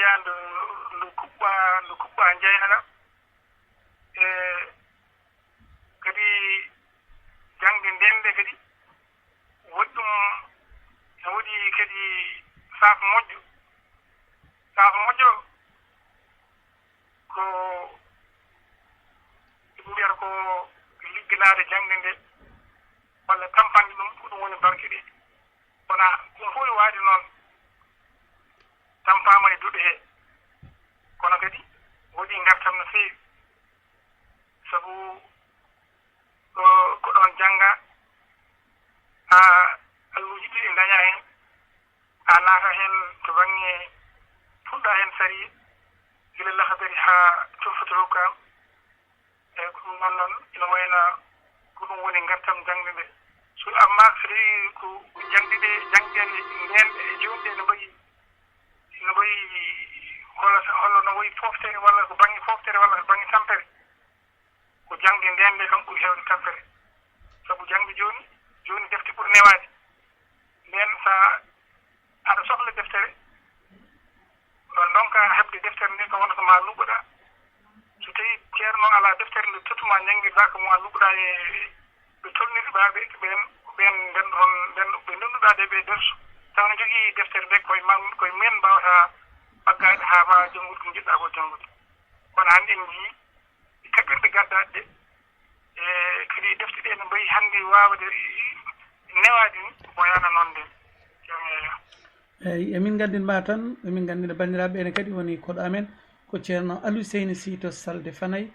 jeeyandu ndu kuɓɓa jeynana kadi jangde ndende kadi woɗɗum ne woodi kadi saafu moƴƴo ko ɗum mbiyata ko ligginaade jangde nde walla tampande ɗum ko ɗum woni barke ɗe wona ɗum fof waadi noon tampama e duɗe hee kono kadi woodi ngartam no feewi sabu ko ɗon jannga alluuji ɗiɗi daña heen a naata heen to baŋnge fuɗɗa heen sari gila lahadari haa cofotoro kam eyi ko ɗum noon ina wayna ko ɗum woni ngartam jangde nde so amma so tawi ko jangde nden e jonɗe no mbayi hollo no wayi foftere walla ko baŋnge foftere walla ko baŋnge tampere ko jangde nden nde kam ɓuri heewde tampere sabu jangde joni defte ɓuri newaade nden sa aɗa sohla deftere donka heɓde deftere nde ko wonata ma luɓoɗa so tawi ceerno ala deftere nde tottuma jangguirɗa ko ma luɓoɗa e ɓe tolniɗuɗaɓe ɓen ɓe ndenduɗa de ɓe derso taw ne jogii deftere nde koye men mbawata ɓaggade ha mbawa janngude ko jiɗɗa ko janngude kono hannde en jii kaɓirɗe gaddaɗe ɗe e kadi defte ɗe no mbayi hannde wawde newade ni wayano noon nde eyi emin gandinma tan emin gandina bandiraɓe ene kadi woni koɗo amen ko ceerno Aliou Seyni Sy to Salde Fanayi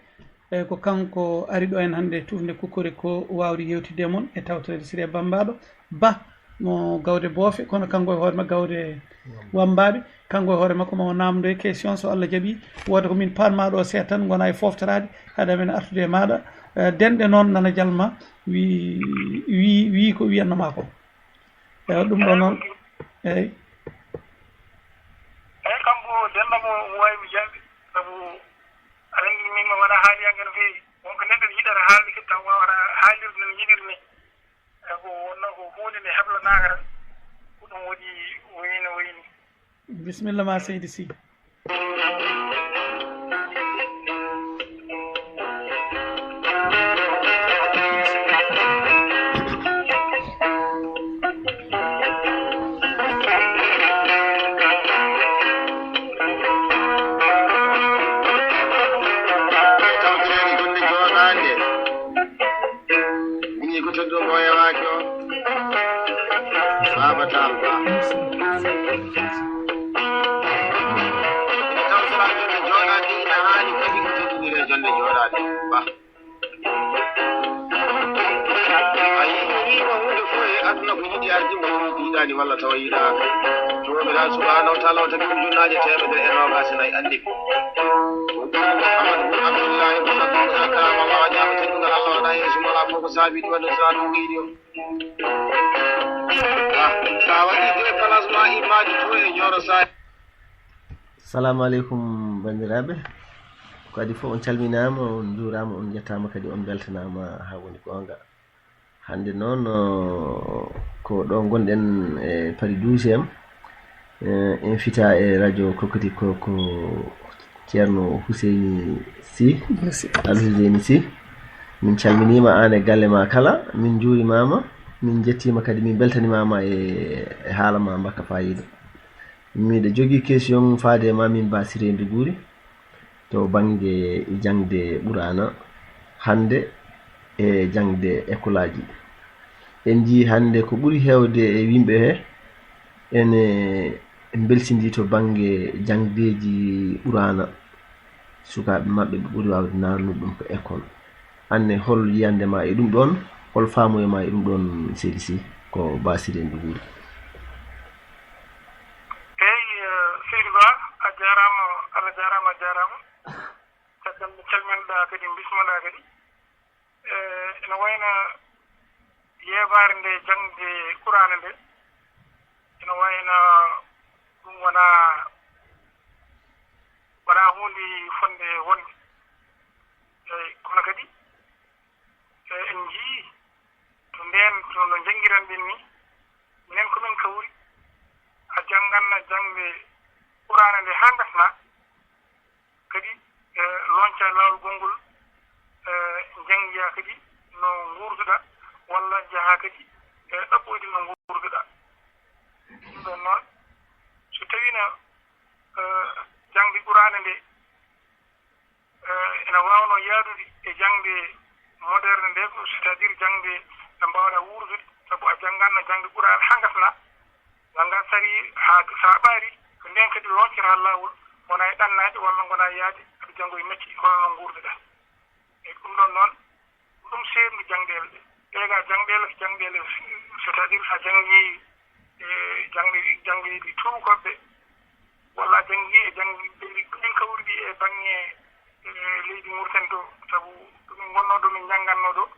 eyyi ko kanko ari ɗo en hannde tufde Kukkori ko wawde yewtide moon e tawtorede Siré Bambaɗo Ba mo gawde boofe kono kanko e hoore makko gawde Wambaɓe kanko e hoore makko mo namdo e question so Allah jaaɓi wooda ko min panmaɗo o seeɗa tan gona e foftorade haade men artude e maɗa denɗe noon nana jalma wi ko wiyannoma ko eyyi ɗum ɗo noon eyyi kanko denɗamo wawi jalɓe sabu aɗa andi min mi waɗa haaliyanke no feewi wonko neɗɗo yiɗata haalde kadi taw wawata haalirde no yiɗiri ni eyi ko wonno ko hunde nde heblanaka tan ko ɗum waɗi wayni bisimilla ma Seydi Sy walla tawa yiɗaka jomiraɗo subhanahu wa taala o tagi ɗum junnaje temedere e nogas e nayyi andi amadou abdoullahi karamallawa ñama teddugal allah waɗa yeeso wala fof ko saabiɗi wadde sa ɗum qiiɗi o sa waɗi de place ma imaji to e ñoro sa assalamu aleykum bandiraɓe ko adi fof on calminama on juurama on jettama kadi on beltanama ha woni gonga hande noon ko ɗo gonɗen e Paris 12e invita e radio Kokkoti ko ceerno Huseyni Sy Aliou Seyni Sy min calminima an e galle ma kala min juurimama min jettima kadi min beltanimama e haala ma mbakka fayida miɗa jogui question faade ma min Ba Siré Guri to banggue jangde ɓurana hande e jangde école aji en jii hande ko ɓuri hewde e yimɓe he ene belsidi to banggue jangdeji ɓurana sukaɓe mabɓe ɓe ɓuuri wawde nannude ɗum ko école anne hol yiyandema e ɗum ɗon hol faamoyema e ɗum ɗon Seydi Sy ko Ba Siré Guri eyyi Seydou Ba a jarama Allah jarama caggal nde calminoɗa kadi bismoɗa kadi ene wayno yeɓare nde jangde qur'ana nde ene wayno ɗum wona hunde fonde wonde eyi kono kadi en jii to no janggiran ɗen ni minen komin kawri a janganna jangde qur'ana nde ha gasa hangasna kadi lonca lawol gongol jangiya kadi no ngurduɗa walla jaha kadi ɗaɓɓoyde no ngurduɗa ɗum ɗon noon so tawino jangde qur'ana nde ene wawno yaadude e jangde moderne nde c'est à dire jangde nde mbawɗa wurdude sabu a jangganno jangde qur'ana hangasna janggan sari ha sa ɓaari ko nden kadi loncata lawol wona e ɗannade walla gona yaade aɗa janngo e mecce hono no ngurduɗa e ɗum ɗon noon ɗum seerndi jangɗele ɗe ɓeega jangɗele ko jangɗele c'est à dire sa jangi jangeɗi tuukoɓɓe walla a jangi e jangɗeli ɗin kawruɗi e baŋnge leydi Mauritanie ɗo sabu ɗumin gonno ɗo min jangganno ɗo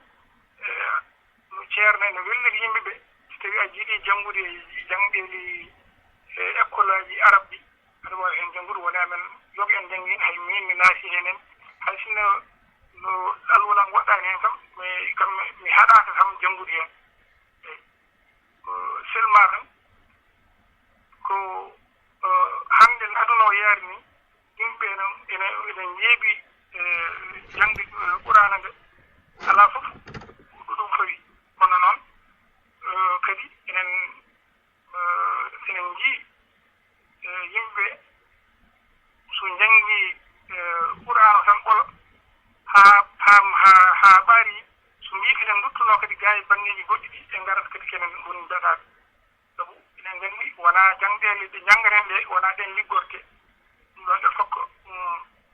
no ceerno ene welliri yimɓe ɓe so tawi a jiiɗi janngude jangɗeli école aji arabe ɗi aɗa wawi hen janngude woni amen yoga en janngin hay min mi naati henen hay sinno no alwulan goɗɗani hen kam mi haɗaka kam janngude hen eyi seulement tan ko hande aduna o yaari ni yimɓe ene jeeɓi jangde qur'ana nde ala fof ɗum fawi kono noon kadi enen jii yimɓe so jangi qur'ana tan ɓolo ha ɓaari so mbi kenen duttuno kadi gaa e bangeji goɗɗi ɗi e ngarat kadi kenen woni daɗaɓe sabu enen nganndi wona jangdele ɗe jangaten ɗe wona ɗen liggorte ɗum ɗon ɗe fokko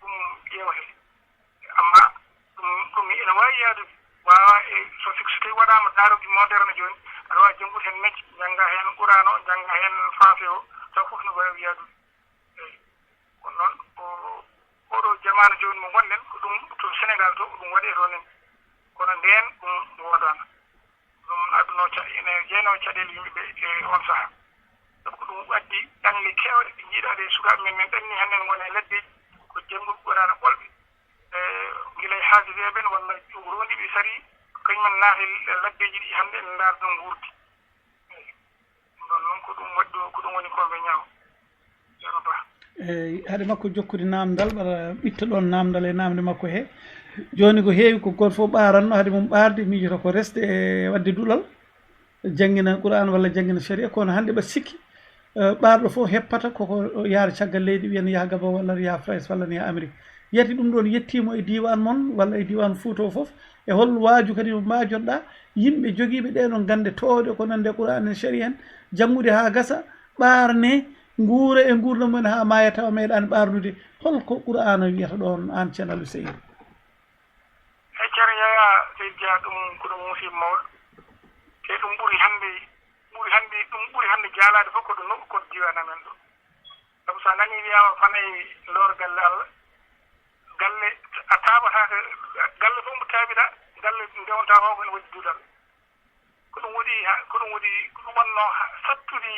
ɗum ƴeewete amma ɗum ene wawi yaadude wawa e so tawi waɗama daaroji moderne joni aɗa wawi janngude hen mecce jangga hen qur'ana o jangga hen français o taw fof no wawi yaadude eyi kono noon oɗo jamanu joni mo gonɗen ko ɗum to Sénégal to ɗum waɗe toon en kono nden ɗum wodano ɗum adduno ene jeyno caɗele yimɓeɓe e on saaha sabu ko ɗum addi ɗanle kewɗe ɗe jiiɗaɗe sukaɓe men ɗanni hannden gone laddeji ko jannguɓe qur'ana ɓolɓe gila e haasideɓen walla rondiɓe sari kañumen naati laddeji ɗi hannde en ndaar ɗon guurdi eyi ɗum ɗon noon ko ɗum waɗɗo ko ɗum woni komɓe ñaaw ceerno Ba eyi haade makko jokkude namdal ɓaɗa ɓitta ɗon namdal e namde makko he joni ko heewi ko goto fof ɓaranno haade mum ɓarde miijoto ko resde e wadde duɗal janggina qur'an walla janggina sharia kono hannde ɓa sikki ɓarɗo fof heppata koko yaara caggal leydi wiyen yaha Gabon walla yaha France walla ne yaha Amérique yiyati ɗum ɗon yettimo e diwan moon walla e diwan Fouta o fof e hol waaju kadi mo majoɗɗa yimɓe joguiɓe ɗeɗon gande towde ko nande qur'an en sharia en janggude ha gasa ɓarne nguura e gurdam mumen ha maya tawa meeɗani ɓarnude holko qur'ana wiyata ɗon an ceerno Aliou Seydi e ceerno Yaya Seydi Dia ɗum ko ɗum musiba mawɗo te ɗum ɓuuri hande jaalade fof ko ɗo nokku koto diwan amen ɗo sabu sa nani wiyama fanayi lor galle Allah galle a taɓatake galle fof mo taaɓiɗa galle ndewonta ko ene waɗi duudal ko ɗum wonno sattude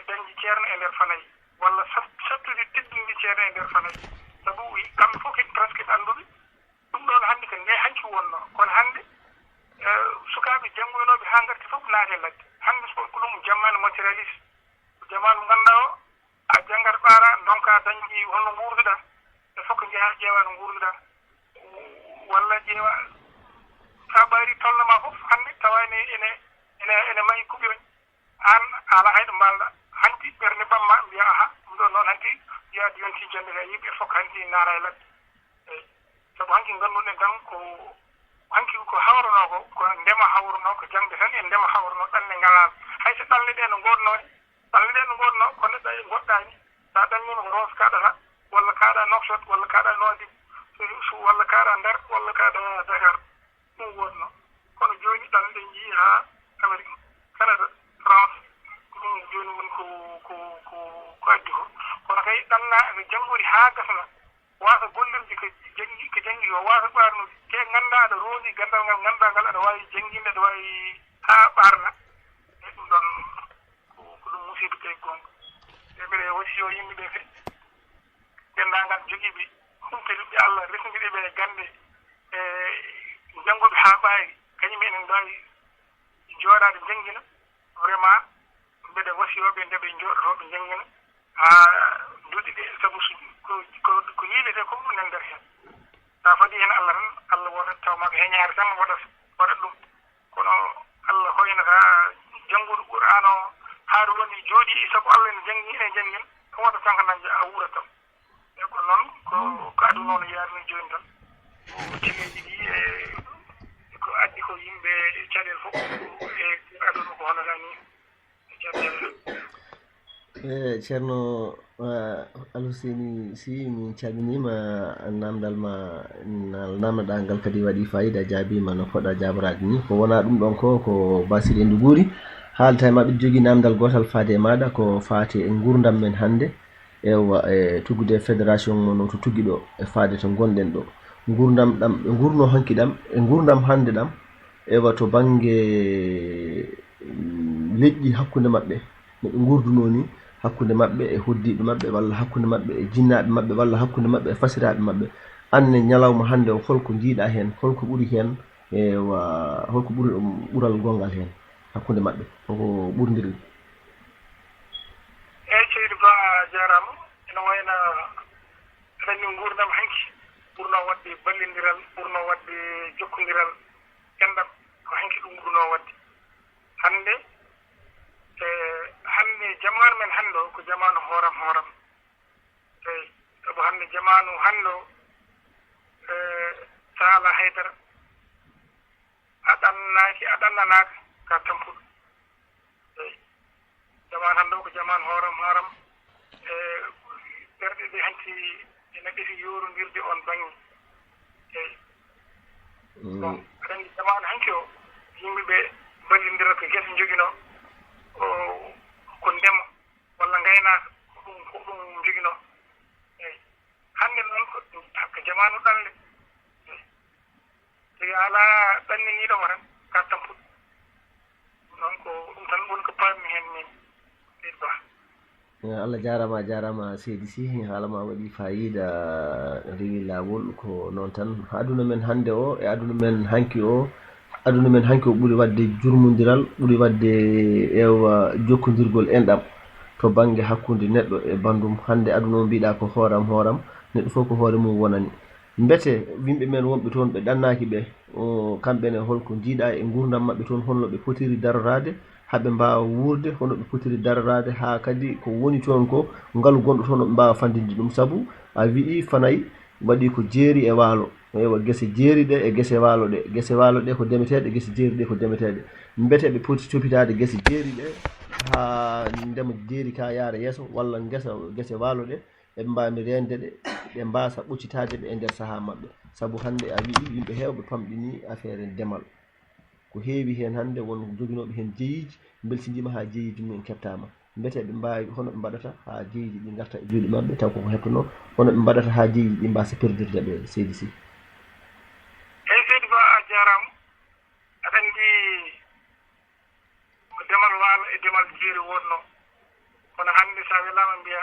dañji ceerno e nder fanayi walla sattude teddindi ceerno e nder fanayi sabu kamɓe fof kadi presque ɓe annduɓe ɗum ɗon hannde ko nde hanki wonno kono hannde sukaaɓe janngoynoɓe haa ngarti fof naate ladde hannde ko ɗum jamanu matérialiste jamanu ngannduɗaa o a janngat ɓaara donka dañji holno nguurduɗa e fof ko njeha ƴeewa no nguurduɗa walla ƴeewa sa ɓaari tolloma fof hannde tawani ene mayi kuɓoñ an ala hayɗo mbalɗa hanti ɓernde ɓamma mbiya aha ɗum ɗon noon hanti yaade yonti jannde ka yimɓe fof hanti naara e ladde eyi sabu hanki ngannduɗen tan hanki ko hawruno ko ndema hawruno ko jangde tan e ndema hawruno ɗanne ngalaano hay so ɗanle ɗe no ngoodno ko neɗɗo e goɗɗani sa ɗannima ko Roos kaɗata walla kaɗa Nouakchott walla kaɗa Nouadhibou walla kaɗa Ndar walla kaɗa Dakar ɗum wonno kono joni ɗanle ɗe jii ha Amérique Canada France ɗum joni woni ko addi ko kono kay ɗanna ɓe janngori ha gasna wasa gollirde ko jangi o wasa ɓarnude te ganda aɗa rondi gandal ngal ganduɗa ngal aɗa wawi jangginde aɗa wawi ha ɓarna e ɗum ɗon ko ɗum musiba tawi gonga e mbiɗa wasiyo yimɓeɓe fe dendagal joguiɓe humteliɓe Allah resdiɓeɓe e gande e janggoɓe ha ɓaari kañum enen mbawi jooɗade janggina vraiment mbeɗa wasiyoɓe nde ɓe jooɗotoɓe janggina ha duuɗi ɗe ko kanko dañƴa a wuuratam e ko noon ko adu noon yaarni jooni tan timeji ɗi e ko addi ko yimɓe caɗele fof e aduna ko honoga ni ceerno Aluseni Sy min calminima namdal ma namdoɗa ngal kadi waɗi fayida jaabima no poɗɗa jaborade ni ko wona ɗum ɗon ko Basile Nduguri haalta e maɓe jogui namdal gotal faade e maɗa ko faate e gurdam men hannde ewa e tuggude fédération mono to tuggi ɗo e faade to gonɗen ɗo gurdam ɗam ɓe gurno hanki ɗam e gurdam hannde ɗam ewa to banggue leƴƴi hakkude maɓɓe no ɓe gurduno ni hakkude maɓɓe e hoddiɓe maɓɓe walla hakkude maɓɓe e jinnaɓe maɓɓe walla hakkude maɓɓe e fasiraɓe maɓɓe anne ñalawma hannde o holko jiiɗa hen holko ɓuuri hen ewa holko ɓuuri ɓuural gongal hen hakkude maɓɓe koko ɓurdiri eyyi Seydou Ba jarama ene wayna renni gurdam hanki ɓurno wadde ballodiral ɓurno wadde jokkodiral enɗam ko hanki ɗum ɓurno wadde hannde hannde jamanu men hannde o ko jamanu hooram eyi sabu hannde jamanu hannde o sa ala haydara a ɗannanaka ka tampuɗo eyi jamanu hannde o ko jamanu hooram e ɓerɗe ɗe hanti ene ɗefi yorondirde on baŋnge eyi bon aɗa anndi jamanu hanki o yimɓeɓe ballodira ko gese joguino ko ndema walla gaynaka ko ɗum joguino eyi hannde noon ko jamanu ɗanle eyi tigi ala ɗanniniɗoma tan ka tampuɗo noon ko ɗum tan woni ko pammi hen min Seydou Ba Allah jarama Seydi Sy haalama waɗi fayida rewi lawol ko noon tan aduna men hannde o e aduna men hanki o ɓuuri wadde jurmodiral ɓuuri wadde ewa jokkodirgol enɗam to banggue hakkude neɗɗo e bandum hannde aduna o mbiɗa ko hooram neɗɗo fof ko hoore mum wonani mbete yimɓe men wonɓe toon ɓe ɗannaki ɓe kamɓene holko jiiɗa e gurdam mabɓe toon holno ɓe potiri darorade haɓe mbawa wurde hono ɓe potiri darorade ha kadi ko woni toon ko ngaalu gonɗo toon ɓe mbawa fandinde ɗum saabu a wii Fanayi waɗi ko jeeri e waalo ewa gese jeeri ɗe e gese waalo ɗe ko demeteɗe gese jeeri ɗe ko demeteɗe mbete ɓe poti topitade gese jeeri ɗe ha ndema jeeri ka yaara yeeso walla gese waalo ɗe eɓe mbami rende ɗe ɓe mbasa ɓoccitade ɗe e nder saaha mabɓe saabu hannde a wii yimɓe hewɓe pamɗini affaire ndemal ko heewi hen hannde won joguinoɓe hen jeeyiji beltidima ha jeeyiji mumen kettama mbete ɓe mbawi hono ɓe mbaɗata ha jeeyiji ɗi garta e juuɗe mabɓe taw koko hettono hono ɓe mbaɗata ha jeeyiji ɗi mbasa perdirde ɓe Seydi Sy eyyi Seydou Ba a jarama aɗa andi ko demal waalo e demal jeeri wonno kono hannde sa welama mbiya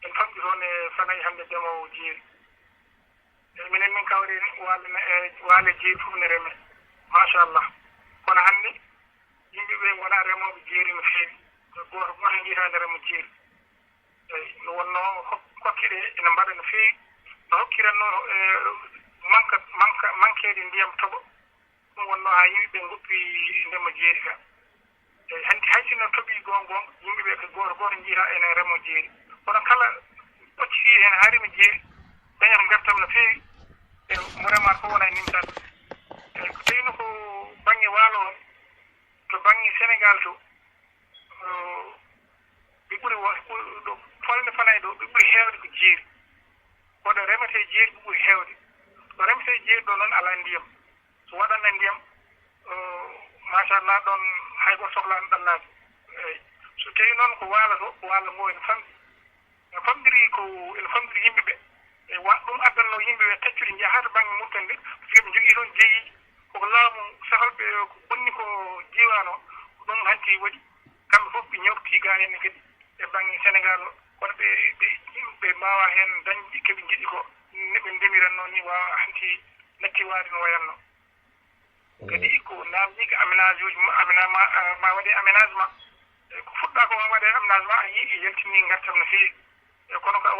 en famɗi toon e Fanayi hannde ndemowo jeeri eyi minen min kawri waale jeeri fof ne reme machallah kono hannde yimɓeɓe wona remoɓe jeeri no feewi goto jiitade remo jeeri eyi no wonno hokke ɗe ene mbaɗa no feewi no hokkiranno manquede ndiyam toɓo ɗum wonno ha yimɓeɓe goppi ndema jeeri ka eyi hanti hay sinno toɓi gonga yimɓeɓe ko goto jiita ene remo jeeri kono kala ɓocci hen harima jeeri dañata gartam no feewi e mo remata fof wona e nimtade eyi ko tawino ko banggue waalo on to banggue Sénégal to ɓe ɓuuri ɗo folde Fanayi ɗo ɓe ɓuuri hewde ko jeeri koɗo remete jeeri ɓe ɓuuri hewde ɗo remete jeeri ɗo noon ala ndiyam so waɗanno ndiyam machallah ɗon hay goto sohlano ɗannade eyyi so tawi noon ko waalo to waalo ngo ene famɗiri yimɓeɓe e ɗum addanno yimɓeɓe taccude jahata banggue murten nde parce que ɓe jogui toon jeeyiɗi koko laamu sahalɓe ko bonni ko diwan o ɗum hanti waɗi kamɓe fof ɓe ñawti ga henne kadi e banggue Sénégal o kono ɓe mbawa hen dañde koɓe jiiɗi ko neɓe ndemiranno ni wawa hanti natti waade no wayanno kadi ko namdi ko aménage uji ma waɗe aménagement ko fuɗɗa ko waɗe aménagement a yii yaltini gartam no feewi e kono ko a